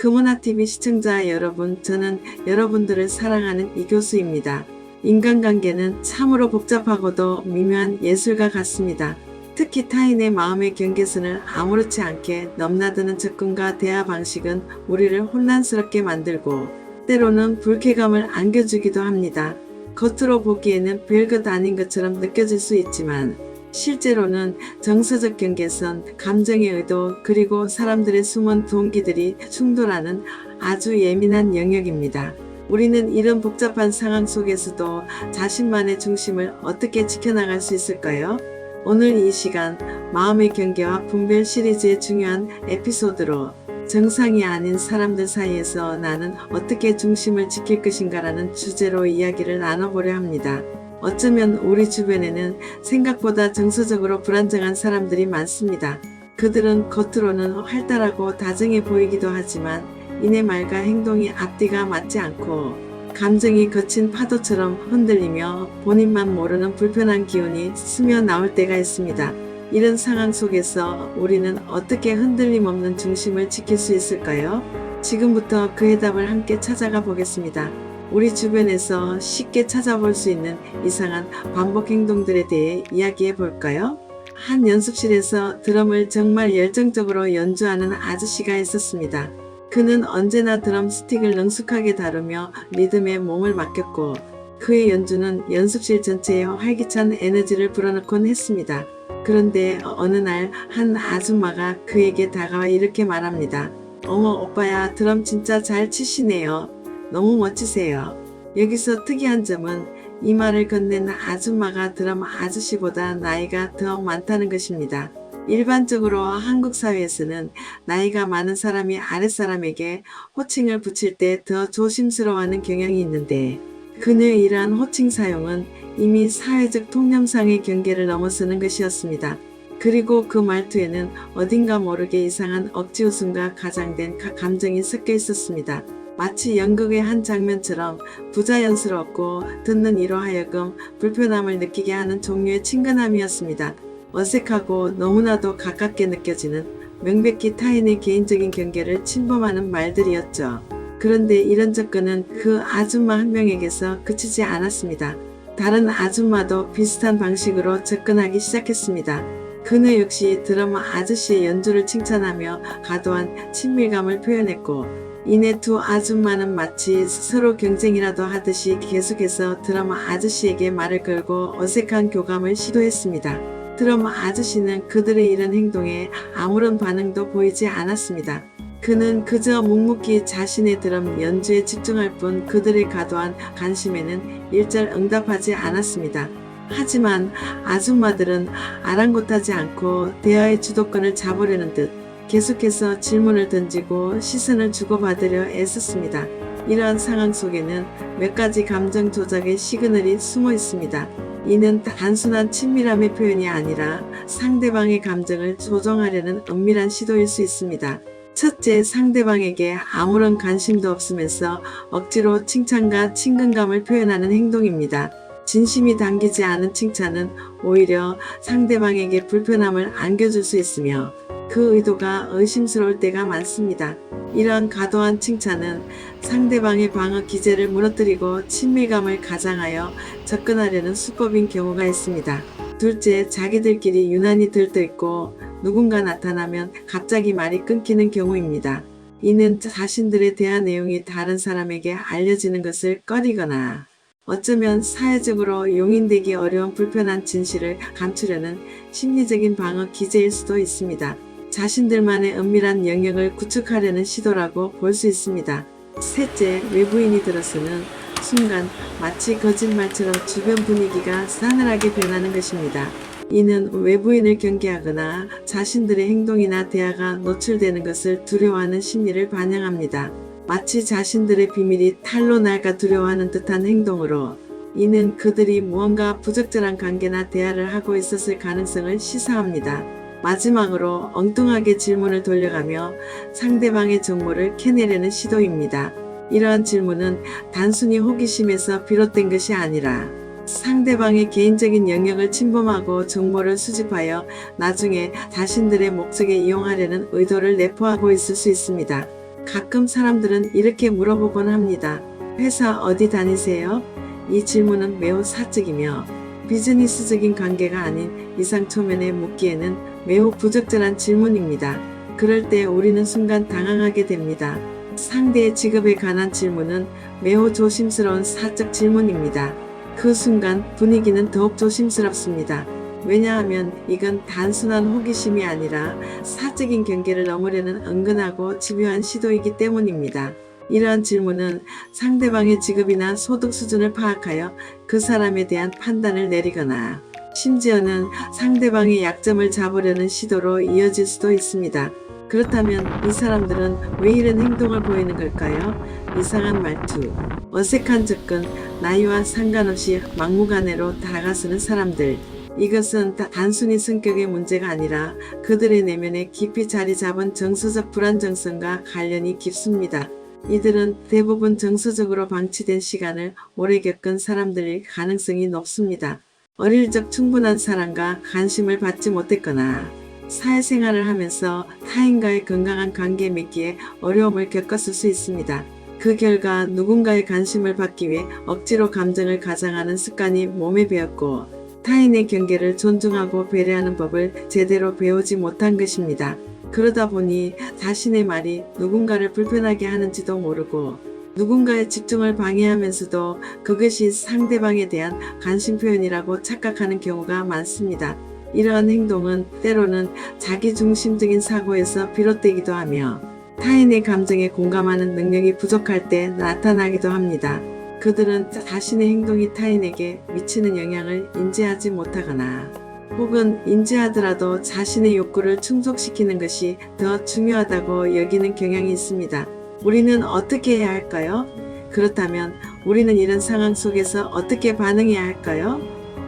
금은아TV 시청자 여러분, 저는 여러분들을 사랑하는 이교수입니다. 인간관계는 참으로 복잡하고도 미묘한 예술과 같습니다. 특히 타인의 마음의 경계선을 아무렇지 않게 넘나드는 접근과 대화 방식은 우리를 혼란스럽게 만들고 때로는 불쾌감을 안겨주기도 합니다. 겉으로 보기에는 별것 아닌 것처럼 느껴질 수 있지만 실제로는 정서적 경계선, 감정의 의도, 그리고 사람들의 숨은 동기들이 충돌하는 아주 예민한 영역입니다. 우리는 이런 복잡한 상황 속에서도 자신만의 중심을 어떻게 지켜나갈 수 있을까요? 오늘 이 시간 마음의 경계와 분별 시리즈의 중요한 에피소드로 정상이 아닌 사람들 사이에서 나는 어떻게 중심을 지킬 것인가라는 주제로 이야기를 나눠보려 합니다. 어쩌면 우리 주변에는 생각보다 정서적으로 불안정한 사람들이 많습니다. 그들은 겉으로는 활달하고 다정해 보이기도 하지만 이내 말과 행동이 앞뒤가 맞지 않고 감정이 거친 파도처럼 흔들리며 본인만 모르는 불편한 기운이 스며 나올 때가 있습니다. 이런 상황 속에서 우리는 어떻게 흔들림 없는 중심을 지킬 수 있을까요? 지금부터 그 해답을 함께 찾아가 보겠습니다. 우리 주변에서 쉽게 찾아볼 수 있는 이상한 반복 행동들에 대해 이야기해 볼까요? 한 연습실에서 드럼을 정말 열정적으로 연주하는 아저씨가 있었습니다. 그는 언제나 드럼 스틱을 능숙하게 다루며 리듬에 몸을 맡겼고 그의 연주는 연습실 전체에 활기찬 에너지를 불어넣곤 했습니다. 그런데 어느 날 한 아줌마가 그에게 다가와 이렇게 말합니다. 어머 오빠야, 드럼 진짜 잘 치시네요. 너무 멋지세요. 여기서 특이한 점은 이 말을 건넨 아줌마가 드럼 아저씨보다 나이가 더 많다는 것입니다. 일반적으로 한국 사회에서는 나이가 많은 사람이 아랫사람에게 호칭을 붙일 때 더 조심스러워하는 경향이 있는데 그녀의 이러한 호칭 사용은 이미 사회적 통념상의 경계를 넘어서는 것이었습니다. 그리고 그 말투에는 어딘가 모르게 이상한 억지 웃음과 가장된 감정이 섞여 있었습니다. 마치 연극의 한 장면처럼 부자연스럽고 듣는 이로 하여금 불편함을 느끼게 하는 종류의 친근함이었습니다. 어색하고 너무나도 가깝게 느껴지는 명백히 타인의 개인적인 경계를 침범하는 말들이었죠. 그런데 이런 접근은 그 아줌마 한 명에게서 그치지 않았습니다. 다른 아줌마도 비슷한 방식으로 접근하기 시작했습니다. 그녀 역시 드럼 아저씨의 연주를 칭찬하며 과도한 친밀감을 표현했고 이내 두 아줌마는 마치 서로 경쟁이라도 하듯이 계속해서 드럼 아저씨에게 말을 걸고 어색한 교감을 시도했습니다. 드럼 아저씨는 그들의 이런 행동에 아무런 반응도 보이지 않았습니다. 그는 그저 묵묵히 자신의 드럼 연주에 집중할 뿐 그들의 과도한 관심에는 일절 응답하지 않았습니다. 하지만 아줌마들은 아랑곳하지 않고 대화의 주도권을 잡으려는 듯 계속해서 질문을 던지고 시선을 주고받으려 애썼습니다. 이러한 상황 속에는 몇 가지 감정 조작의 시그널이 숨어 있습니다. 이는 단순한 친밀함의 표현이 아니라 상대방의 감정을 조종하려는 은밀한 시도일 수 있습니다. 첫째, 상대방에게 아무런 관심도 없으면서 억지로 칭찬과 친근감을 표현하는 행동입니다. 진심이 담기지 않은 칭찬은 오히려 상대방에게 불편함을 안겨줄 수 있으며 그 의도가 의심스러울 때가 많습니다. 이러한 과도한 칭찬은 상대방의 방어 기제를 무너뜨리고 친밀감을 가장하여 접근하려는 수법인 경우가 있습니다. 둘째, 자기들끼리 유난히 들떠있고 누군가 나타나면 갑자기 말이 끊기는 경우입니다. 이는 자신들의 대화 내용이 다른 사람에게 알려지는 것을 꺼리거나 어쩌면 사회적으로 용인되기 어려운 불편한 진실을 감추려는 심리적인 방어 기제일 수도 있습니다. 자신들만의 은밀한 영역을 구축하려는 시도라고 볼 수 있습니다. 셋째, 외부인이 들어서는 순간 마치 거짓말처럼 주변 분위기가 싸늘하게 변하는 것입니다. 이는 외부인을 경계하거나 자신들의 행동이나 대화가 노출되는 것을 두려워하는 심리를 반영합니다. 마치 자신들의 비밀이 탄로 날까 두려워하는 듯한 행동으로 이는 그들이 무언가 부적절한 관계나 대화를 하고 있었을 가능성을 시사합니다. 마지막으로 엉뚱하게 질문을 돌려가며 상대방의 정보를 캐내려는 시도입니다. 이러한 질문은 단순히 호기심에서 비롯된 것이 아니라 상대방의 개인적인 영역을 침범하고 정보를 수집하여 나중에 자신들의 목적에 이용하려는 의도를 내포하고 있을 수 있습니다. 가끔 사람들은 이렇게 물어보곤 합니다. 회사 어디 다니세요? 이 질문은 매우 사적이며 비즈니스적인 관계가 아닌 이상 초면에 묻기에는 매우 부적절한 질문입니다. 그럴 때 우리는 순간 당황하게 됩니다. 상대의 직업에 관한 질문은 매우 조심스러운 사적 질문입니다. 그 순간 분위기는 더욱 조심스럽습니다. 왜냐하면 이건 단순한 호기심이 아니라 사적인 경계를 넘으려는 은근하고 집요한 시도이기 때문입니다. 이러한 질문은 상대방의 직업이나 소득 수준을 파악하여 그 사람에 대한 판단을 내리거나 심지어는 상대방의 약점을 잡으려는 시도로 이어질 수도 있습니다. 그렇다면 이 사람들은 왜 이런 행동을 보이는 걸까요? 이상한 말투, 어색한 접근, 나이와 상관없이 막무가내로 다가서는 사람들. 이것은 단순히 성격의 문제가 아니라 그들의 내면에 깊이 자리 잡은 정서적 불안정성과 관련이 깊습니다. 이들은 대부분 정서적으로 방치된 시간을 오래 겪은 사람들일 가능성이 높습니다. 어릴 적 충분한 사랑과 관심을 받지 못했거나 사회생활을 하면서 타인과의 건강한 관계 맺기에 어려움을 겪었을 수 있습니다. 그 결과 누군가의 관심을 받기 위해 억지로 감정을 가장하는 습관이 몸에 배었고 타인의 경계를 존중하고 배려하는 법을 제대로 배우지 못한 것입니다. 그러다 보니 자신의 말이 누군가를 불편하게 하는지도 모르고 누군가의 집중을 방해하면서도 그것이 상대방에 대한 관심 표현이라고 착각하는 경우가 많습니다. 이러한 행동은 때로는 자기중심적인 사고에서 비롯되기도 하며 타인의 감정에 공감하는 능력이 부족할 때 나타나기도 합니다. 그들은 자신의 행동이 타인에게 미치는 영향을 인지하지 못하거나 혹은 인지하더라도 자신의 욕구를 충족시키는 것이 더 중요하다고 여기는 경향이 있습니다. 우리는 어떻게 해야 할까요? 그렇다면 우리는 이런 상황 속에서 어떻게 반응해야 할까요?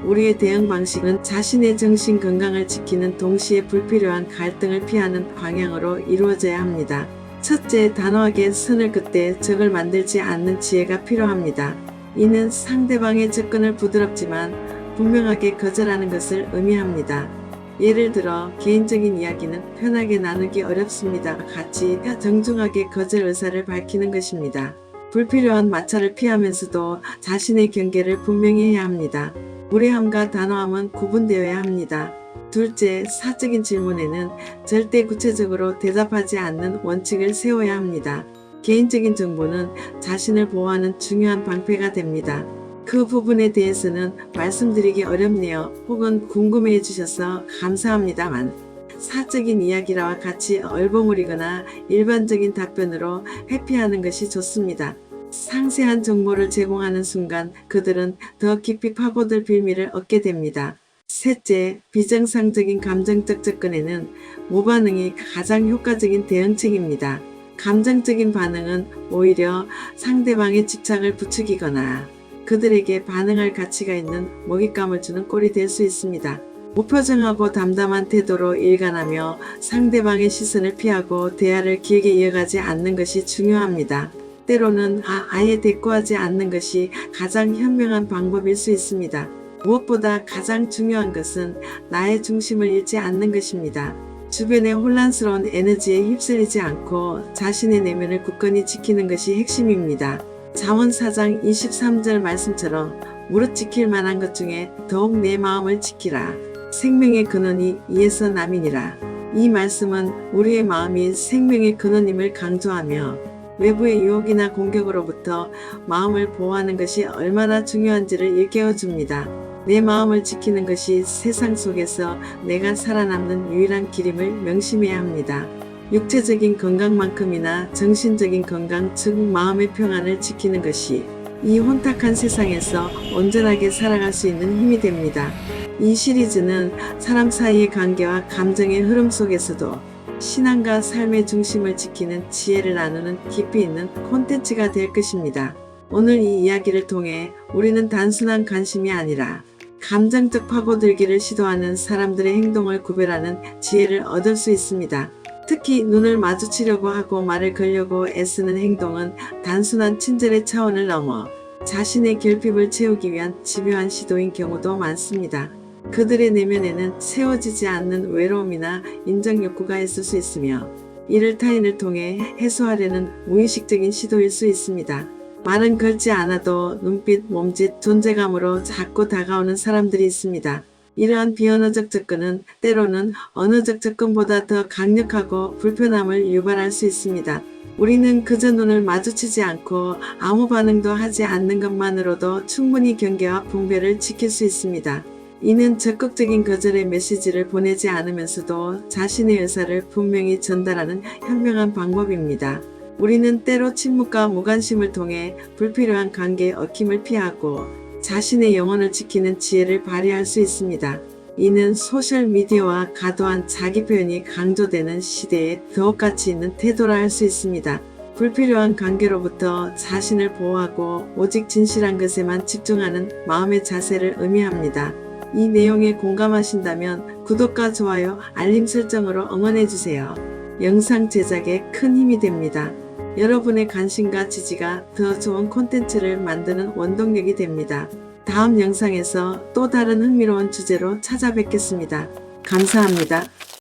우리의 대응 방식은 자신의 정신 건강을 지키는 동시에 불필요한 갈등을 피하는 방향으로 이루어져야 합니다. 첫째, 단호하게 선을 긋되 적을 만들지 않는 지혜가 필요합니다. 이는 상대방의 접근을 부드럽지만 분명하게 거절하는 것을 의미합니다. 예를 들어 개인적인 이야기는 편하게 나누기 어렵습니다. 같이 정중하게 거절 의사를 밝히는 것입니다. 불필요한 마찰을 피하면서도 자신의 경계를 분명히 해야 합니다. 무례함과 단호함은 구분되어야 합니다. 둘째, 사적인 질문에는 절대 구체적으로 대답하지 않는 원칙을 세워야 합니다. 개인적인 정보는 자신을 보호하는 중요한 방패가 됩니다. 그 부분에 대해서는 말씀드리기 어렵네요. 혹은 궁금해해 주셔서 감사합니다만 사적인 이야기라와 같이 얼버무리거나 일반적인 답변으로 회피하는 것이 좋습니다. 상세한 정보를 제공하는 순간 그들은 더 깊이 파고들 빌미를 얻게 됩니다. 셋째, 비정상적인 감정적 접근에는 무반응이 가장 효과적인 대응책입니다. 감정적인 반응은 오히려 상대방의 집착을 부추기거나 그들에게 반응할 가치가 있는 먹잇감을 주는 꼴이 될 수 있습니다. 무표정하고 담담한 태도로 일관하며 상대방의 시선을 피하고 대화를 길게 이어가지 않는 것이 중요합니다. 때로는 아예 대꾸하지 않는 것이 가장 현명한 방법일 수 있습니다. 무엇보다 가장 중요한 것은 나의 중심을 잃지 않는 것입니다. 주변의 혼란스러운 에너지에 휩쓸리지 않고 자신의 내면을 굳건히 지키는 것이 핵심입니다. 잠언 4장 23절 말씀처럼 무릇 지킬 만한 것 중에 더욱 내 마음을 지키라. 생명의 근원이 이에서 남이니라. 이 말씀은 우리의 마음이 생명의 근원임을 강조하며 외부의 유혹이나 공격으로부터 마음을 보호하는 것이 얼마나 중요한지를 일깨워줍니다. 내 마음을 지키는 것이 세상 속에서 내가 살아남는 유일한 길임을 명심해야 합니다. 육체적인 건강만큼이나 정신적인 건강, 즉 마음의 평안을 지키는 것이 이 혼탁한 세상에서 온전하게 살아갈 수 있는 힘이 됩니다. 이 시리즈는 사람 사이의 관계와 감정의 흐름 속에서도 신앙과 삶의 중심을 지키는 지혜를 나누는 깊이 있는 콘텐츠가 될 것입니다. 오늘 이 이야기를 통해 우리는 단순한 관심이 아니라 감정적 파고들기를 시도하는 사람들의 행동을 구별하는 지혜를 얻을 수 있습니다. 특히 눈을 마주치려고 하고 말을 걸려고 애쓰는 행동은 단순한 친절의 차원을 넘어 자신의 결핍을 채우기 위한 집요한 시도인 경우도 많습니다. 그들의 내면에는 채워지지 않는 외로움이나 인정 욕구가 있을 수 있으며 이를 타인을 통해 해소하려는 무의식적인 시도일 수 있습니다. 말은 걸지 않아도 눈빛, 몸짓, 존재감으로 자꾸 다가오는 사람들이 있습니다. 이러한 비언어적 접근은 때로는 언어적 접근보다 더 강력하고 불편함을 유발할 수 있습니다. 우리는 그저 눈을 마주치지 않고 아무 반응도 하지 않는 것만으로도 충분히 경계와 분별을 지킬 수 있습니다. 이는 적극적인 거절의 메시지를 보내지 않으면서도 자신의 의사를 분명히 전달하는 현명한 방법입니다. 우리는 때로 침묵과 무관심을 통해 불필요한 관계의 얽힘을 피하고 자신의 영혼을 지키는 지혜를 발휘할 수 있습니다. 이는 소셜미디어와 과도한 자기 표현이 강조되는 시대에 더욱 가치 있는 태도라 할 수 있습니다. 불필요한 관계로부터 자신을 보호하고 오직 진실한 것에만 집중하는 마음의 자세를 의미합니다. 이 내용에 공감하신다면 구독과 좋아요, 알림 설정으로 응원해주세요. 영상 제작에 큰 힘이 됩니다. 여러분의 관심과 지지가 더 좋은 콘텐츠를 만드는 원동력이 됩니다. 다음 영상에서 또 다른 흥미로운 주제로 찾아뵙겠습니다. 감사합니다.